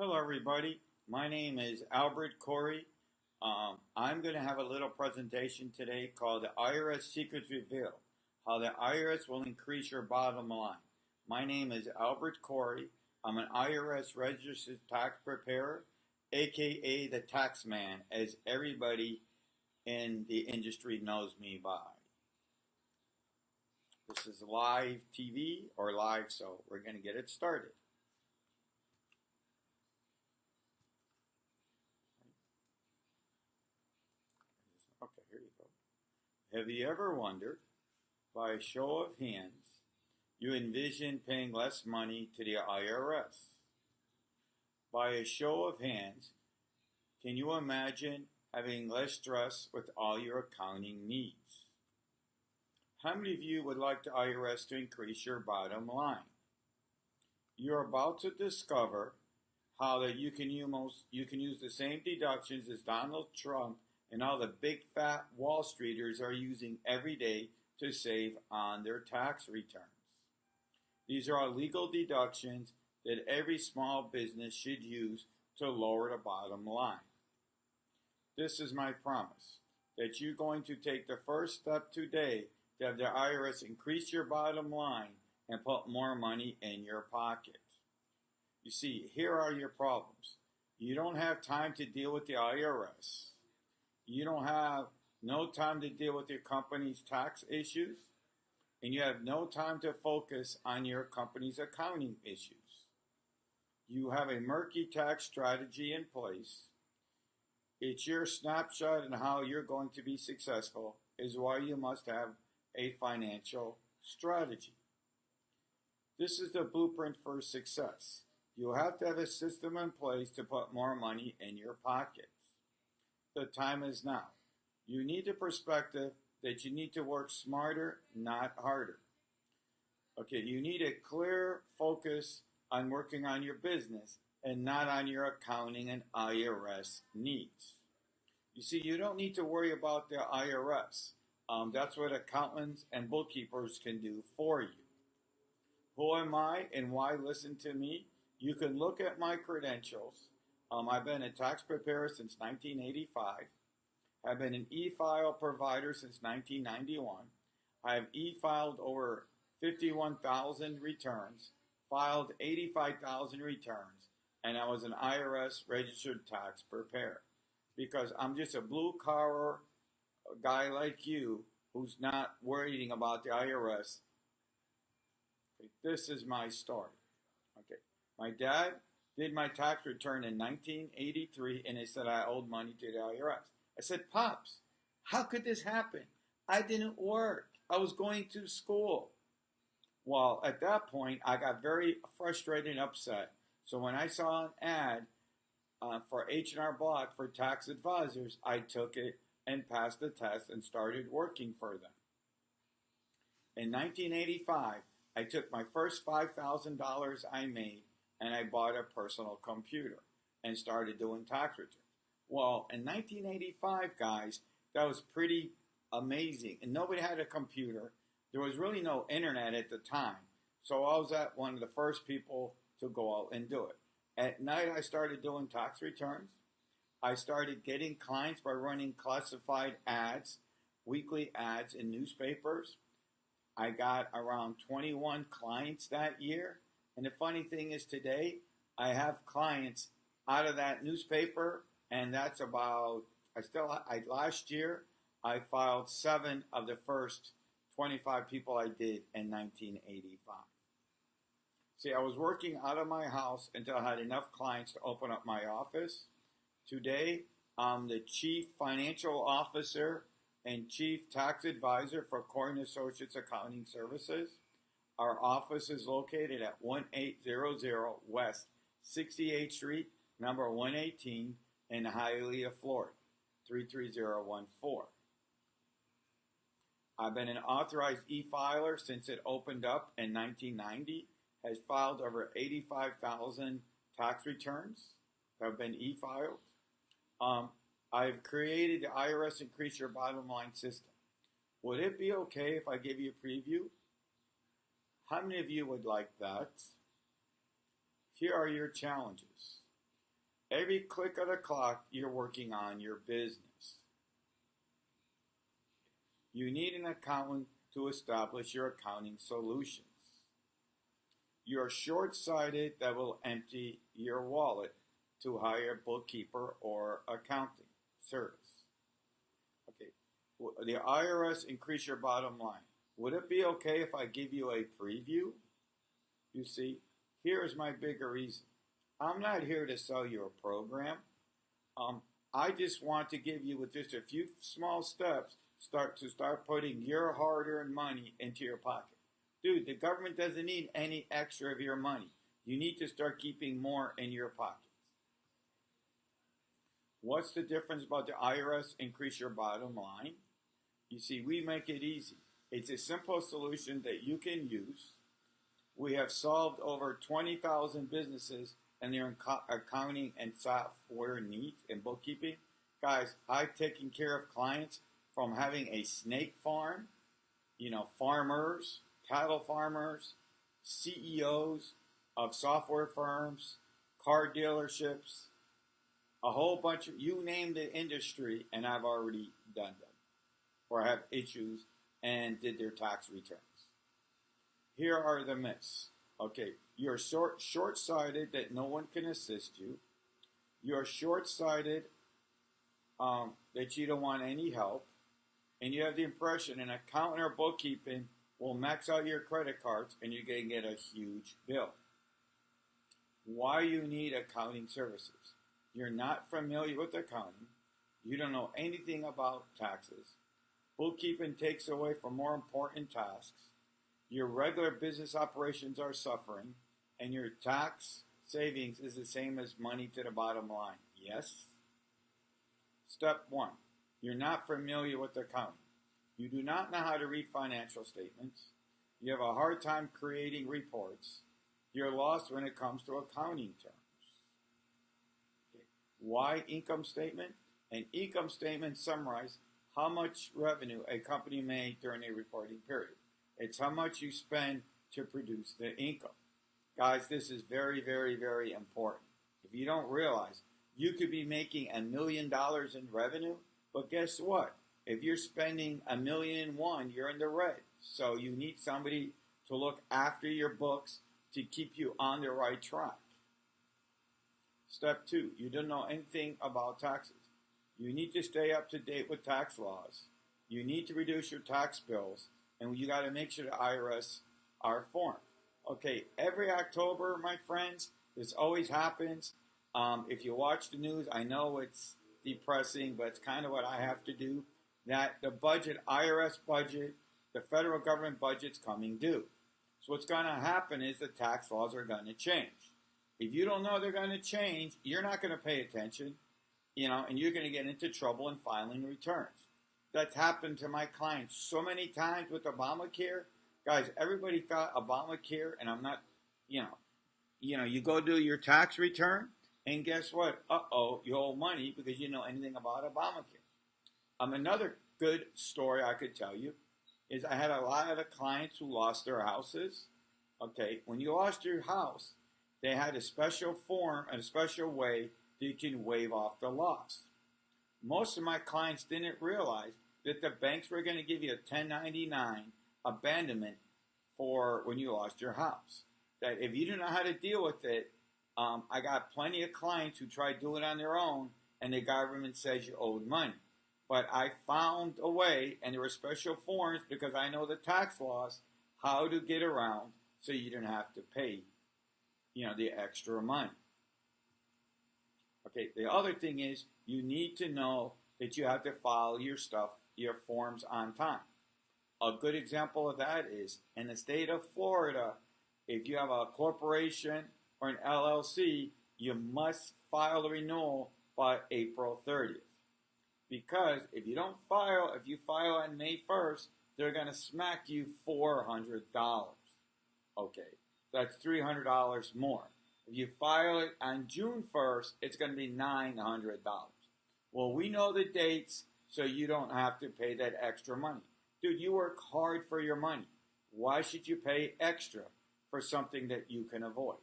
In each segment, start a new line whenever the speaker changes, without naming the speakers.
Hello, everybody. My name is Albert Corey. I'm going to have a little presentation today called the IRS Secrets Revealed, how the IRS will increase your bottom line. My name is Albert Corey. I'm an IRS registered tax preparer, aka the tax man, as everybody in the industry knows me by. This is live TV or live, so we're going to get it started. Okay, here you go. Have you ever wondered, by a show of hands, you envision paying less money to the IRS? By a show of hands, can you imagine having less stress with all your accounting needs? How many of you would like the IRS to increase your bottom line? You're about to discover how that you can use the same deductions as Donald Trump and all the big fat Wall Streeters are using every day to save on their tax returns. These are all legal deductions that every small business should use to lower the bottom line. This is my promise, that you're going to take the first step today to have the IRS increase your bottom line and put more money in your pocket. You see, here are your problems. You don't have time to deal with the IRS. You don't have no time to deal with your company's tax issues, and you have no time to focus on your company's accounting issues. You have a murky tax strategy in place. It's your snapshot on how you're going to be successful is why you must have a financial strategy. This is the blueprint for success. You have to have a system in place to put more money in your pocket. The time is now. You need the perspective that you need to work smarter, not harder. Okay, you need a clear focus on working on your business and not on your accounting and IRS needs. You see, you don't need to worry about the IRS. That's what accountants and bookkeepers can do for you. Who am I and why listen to me? You can look at my credentials. I've been a tax preparer since 1985. I've been an Efile provider since 1991. I have e-filed over 51,000 returns, filed 85,000 returns, and I was an IRS registered tax preparer. Because I'm just a blue-collar guy like you who's not worrying about the IRS. Okay, this is my story. Okay, my dad did my tax return in 1983, and they said I owed money to the IRS. I said, Pops, how could this happen? I didn't work. I was going to school. Well, at that point, I got very frustrated and upset. So when I saw an ad for H&R Block for tax advisors, I took it and passed the test and started working for them. In 1985, I took my first $5,000 I made and I bought a personal computer and started doing tax returns. Well, in 1985, guys, that was pretty amazing. And nobody had a computer. There was really no internet at the time. So I was one of the first people to go out and do it. At night, I started doing tax returns. I started getting clients by running classified ads, weekly ads in newspapers. I got around 21 clients that year. And the funny thing is today, I have clients out of that newspaper, and that's about, last year, I filed 7 of the first 25 people I did in 1985. See, I was working out of my house until I had enough clients to open up my office. Today, I'm the Chief Financial Officer and Chief Tax Advisor for Corey & Associates Accounting Services. Our office is located at 1800 West 68th Street, number 118 in Hialeah, Florida, 33014. I've been an authorized e-filer since it opened up in 1990, has filed over 85,000 tax returns that have been e-filed. I've created the IRS Increase Your Bottom Line system. Would it be okay if I give you a preview? How many of you would like that? Here are your challenges. Every click of the clock, you're working on your business. You need an accountant to establish your accounting solutions. You're short-sighted that will empty your wallet to hire a bookkeeper or accounting service. Okay, the IRS increase your bottom line. Would it be okay if I give you a preview? You see, here's my bigger reason. I'm not here to sell you a program. I just want to give you, with just a few small steps, start putting your hard-earned money into your pocket. Dude, the government doesn't need any extra of your money. You need to start keeping more in your pockets. What's the difference about the IRS increase your bottom line? You see, we make it easy. It's a simple solution that you can use. We have solved over 20,000 businesses and their accounting and software needs and bookkeeping. Guys, I've taken care of clients from having a snake farm, farmers, cattle farmers, CEOs of software firms, car dealerships, a whole bunch of, you name the industry, and I've already done them, or have issues and did their tax returns. Here are the myths. Okay, you're short-sighted that no one can assist you. You're short-sighted that you don't want any help. And you have the impression an accountant or bookkeeping will max out your credit cards and you're going to get a huge bill. Why you need accounting services? You're not familiar with accounting. You don't know anything about taxes. Bookkeeping takes away from more important tasks. Your regular business operations are suffering, and your tax savings is the same as money to the bottom line. Yes? Step 1. You're not familiar with accounting. You do not know how to read financial statements. You have a hard time creating reports. You're lost when it comes to accounting terms. Okay. Why income statement? An income statement summarizes how much revenue a company made during a reporting period. It's how much you spend to produce the income. Guys, this is very, very, very important. If you don't realize, you could be making $1 million in revenue, but guess what? If you're spending $1.1 million, you're in the red. So you need somebody to look after your books to keep you on the right track. Step 2, you don't know anything about taxes. You need to stay up to date with tax laws. You need to reduce your tax bills, and you got to make sure the IRS are informed. Okay, every October, my friends, this always happens. If you watch the news, I know it's depressing, but it's kind of what I have to do. That the budget, IRS budget, the federal government budget's coming due. So what's going to happen is the tax laws are going to change. If you don't know they're going to change, you're not going to pay attention, and you're going to get into trouble in filing returns. That's happened to my clients so many times with Obamacare. Guys, everybody thought Obamacare, and I'm not, you go do your tax return, and guess what? You owe money because you know anything about Obamacare. Another good story I could tell you is I had a lot of clients who lost their houses. Okay, when you lost your house, they had a special form and a special way that you can waive off the loss. Most of my clients didn't realize that the banks were going to give you a 1099 abandonment for when you lost your house. That if you don't know how to deal with it, I got plenty of clients who tried doing it on their own, and the government says you owed money. But I found a way, and there were special forms because I know the tax laws, how to get around so you don't have to pay, the extra money. Okay, the other thing is you need to know that you have to file your forms on time. A good example of that is in the state of Florida, if you have a corporation or an LLC, you must file the renewal by April 30th. Because if you file on May 1st, they're going to smack you $400. Okay, that's $300 more. If you file it on June 1st, it's going to be $900. Well, we know the dates, so you don't have to pay that extra money. Dude, you work hard for your money. Why should you pay extra for something that you can avoid?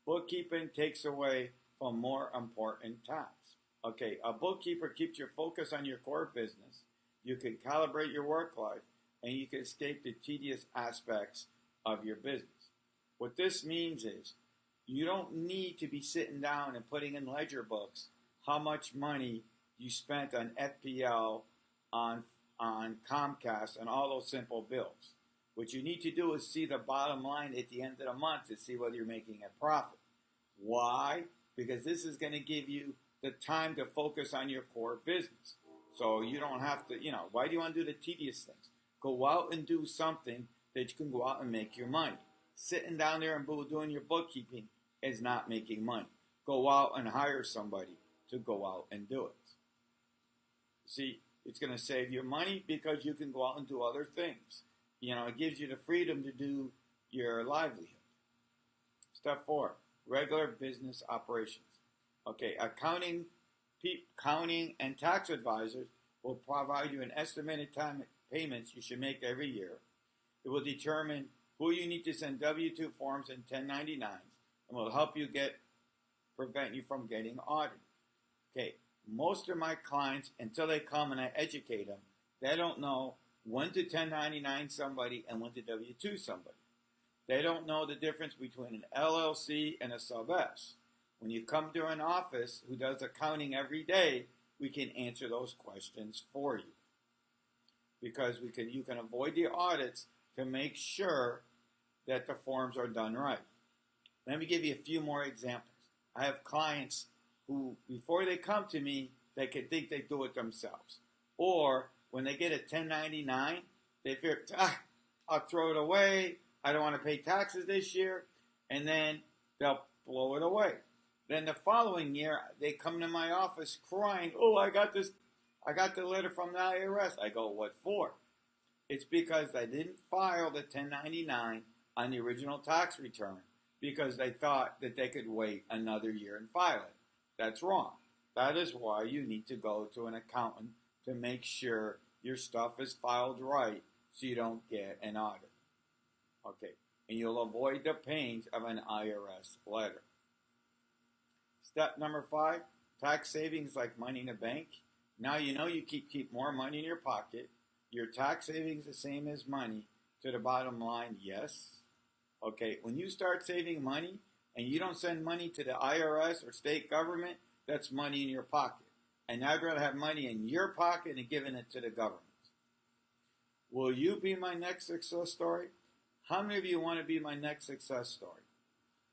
Bookkeeping takes away from more important tasks. Okay, a bookkeeper keeps your focus on your core business. You can calibrate your work life, and you can escape the tedious aspects of your business. What this means is you don't need to be sitting down and putting in ledger books how much money you spent on FPL, on Comcast, and all those simple bills. What you need to do is see the bottom line at the end of the month to see whether you're making a profit. Why? Because this is going to give you the time to focus on your core business. So you don't have to, why do you want to do the tedious things? Go out and do something that you can go out and make your money. Sitting down there and doing your bookkeeping is not making money. Go out and hire somebody to go out and do it. See, it's going to save you money because you can go out and do other things. It gives you the freedom to do your livelihood. Step 4, regular business operations. Okay, accounting and tax advisors will provide you an estimated time payments you should make every year. It will determine who you need to send W-2 forms and 1099s, and will help you prevent you from getting audited. Okay, most of my clients, until they come and I educate them, they don't know when to 1099 somebody and when to W-2 somebody. They don't know the difference between an LLC and a sub S. When you come to an office who does accounting every day, we can answer those questions for you. Because you can avoid the audits to make sure that the forms are done right. Let me give you a few more examples. I have clients who, before they come to me, they could think they do it themselves. Or when they get a 1099, they figure, I'll throw it away. I don't want to pay taxes this year. And then they'll blow it away. Then the following year, they come to my office crying, I got the letter from the IRS. I go, what for? It's because they didn't file the 1099 on the original tax return because they thought that they could wait another year and file it. That's wrong. That is why you need to go to an accountant to make sure your stuff is filed right so you don't get an audit. Okay, and you'll avoid the pains of an IRS letter. Step number 5, tax savings like money in a bank. Now you keep more money in your pocket. Your tax savings the same as money to the bottom line, yes. Okay, when you start saving money and you don't send money to the IRS or state government, that's money in your pocket. And I'd rather have money in your pocket than giving it to the government. Will you be my next success story? How many of you want to be my next success story?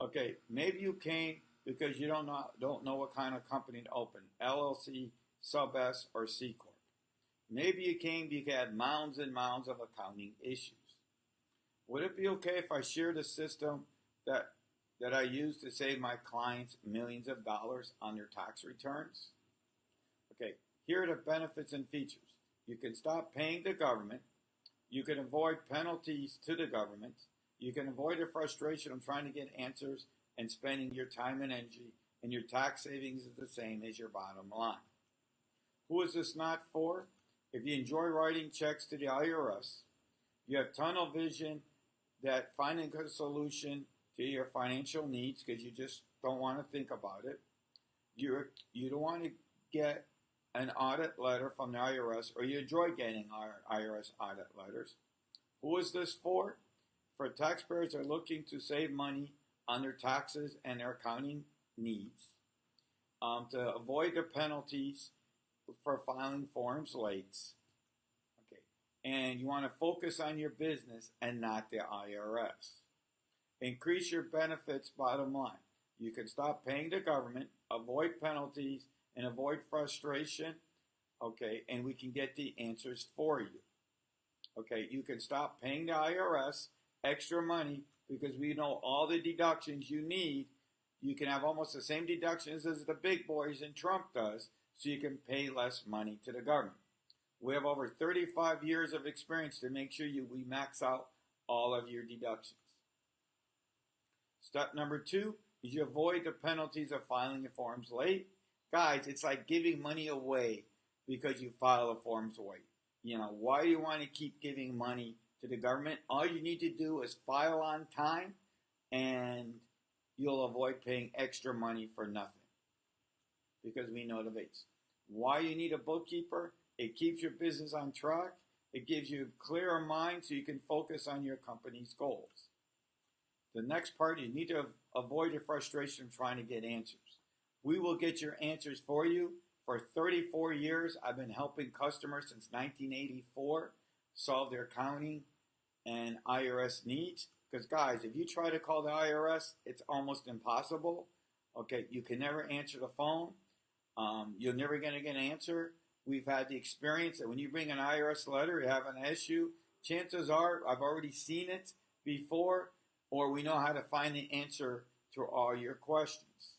Okay, maybe you came because you don't know what kind of company to open, LLC, sub S, or C Corp. Maybe you came because you had mounds and mounds of accounting issues. Would it be okay if I shared a system that I use to save my clients millions of dollars on their tax returns? Okay, here are the benefits and features. You can stop paying the government. You can avoid penalties to the government. You can avoid the frustration of trying to get answers and spending your time and energy, and your tax savings is the same as your bottom line. Who is this not for? If you enjoy writing checks to the IRS, you have tunnel vision that finding a solution to your financial needs because you just don't want to think about it. You don't want to get an audit letter from the IRS, or you enjoy getting IRS audit letters. Who is this for? For taxpayers that are looking to save money on their taxes and their accounting needs, to avoid the penalties for filing forms late. Okay, and you want to focus on your business and not the IRS. Increase your benefits bottom line. You can stop paying the government, avoid penalties, and avoid frustration. Okay, and we can get the answers for you. Okay, you can stop paying the IRS extra money because we know all the deductions you need. You can have almost the same deductions as the big boys and Trump does, so you can pay less money to the government. We have over 35 years of experience to make sure we max out all of your deductions. Step number 2 is you avoid the penalties of filing the forms late. Guys, it's like giving money away because you file the forms late. Why do you want to keep giving money to the government? All you need to do is file on time, and you'll avoid paying extra money for nothing because we know the base. Why you need a bookkeeper? It keeps your business on track. It gives you a clearer mind so you can focus on your company's goals. The next part, you need to avoid your frustration trying to get answers. We will get your answers for you. For 34 years, I've been helping customers since 1984 solve their accounting and IRS needs. Because guys, if you try to call the IRS, it's almost impossible. Okay, you can never answer the phone. You're never going to get an answer. We've had the experience that when you bring an IRS letter, you have an issue, chances are I've already seen it before, or we know how to find the answer to all your questions.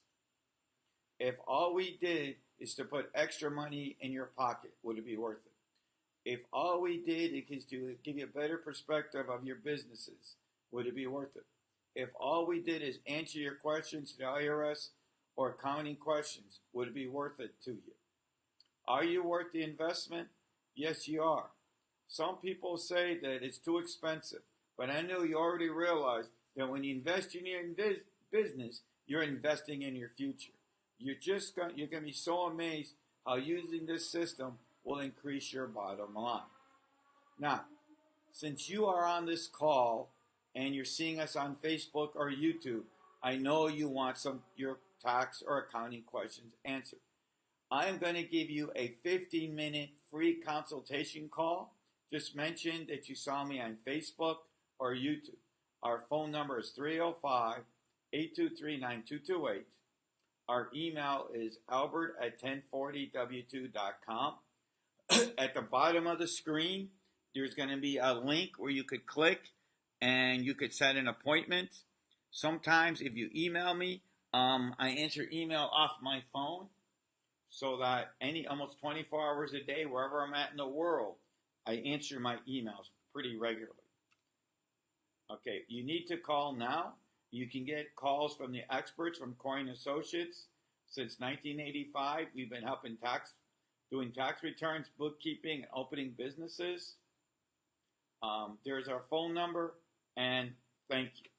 If all we did is to put extra money in your pocket, would it be worth it? If all we did is to give you a better perspective of your businesses, would it be worth it? If all we did is answer your questions to the IRS or accounting questions, would it be worth it to you? Are you worth the investment? Yes, you are. Some people say that it's too expensive, but I know you already realize that when you invest in your business, you're investing in your future. You're going to be so amazed how using this system will increase your bottom line. Now, since you are on this call and you're seeing us on Facebook or YouTube, I know you want your tax or accounting questions answered. I'm going to give you a 15-minute free consultation call. Just mention that you saw me on Facebook or YouTube. Our phone number is 305-823-9228. Our email is albert@1040w2.com. At the bottom of the screen, there's going to be a link where you could click and you could set an appointment. Sometimes if you email me, I answer email off my phone so that almost 24 hours a day, wherever I'm at in the world, I answer my emails pretty regularly. Okay, you need to call now. You can get calls from the experts from Coin Associates. Since 1985, we've been helping doing tax returns, bookkeeping, and opening businesses. There's our phone number, and thank you.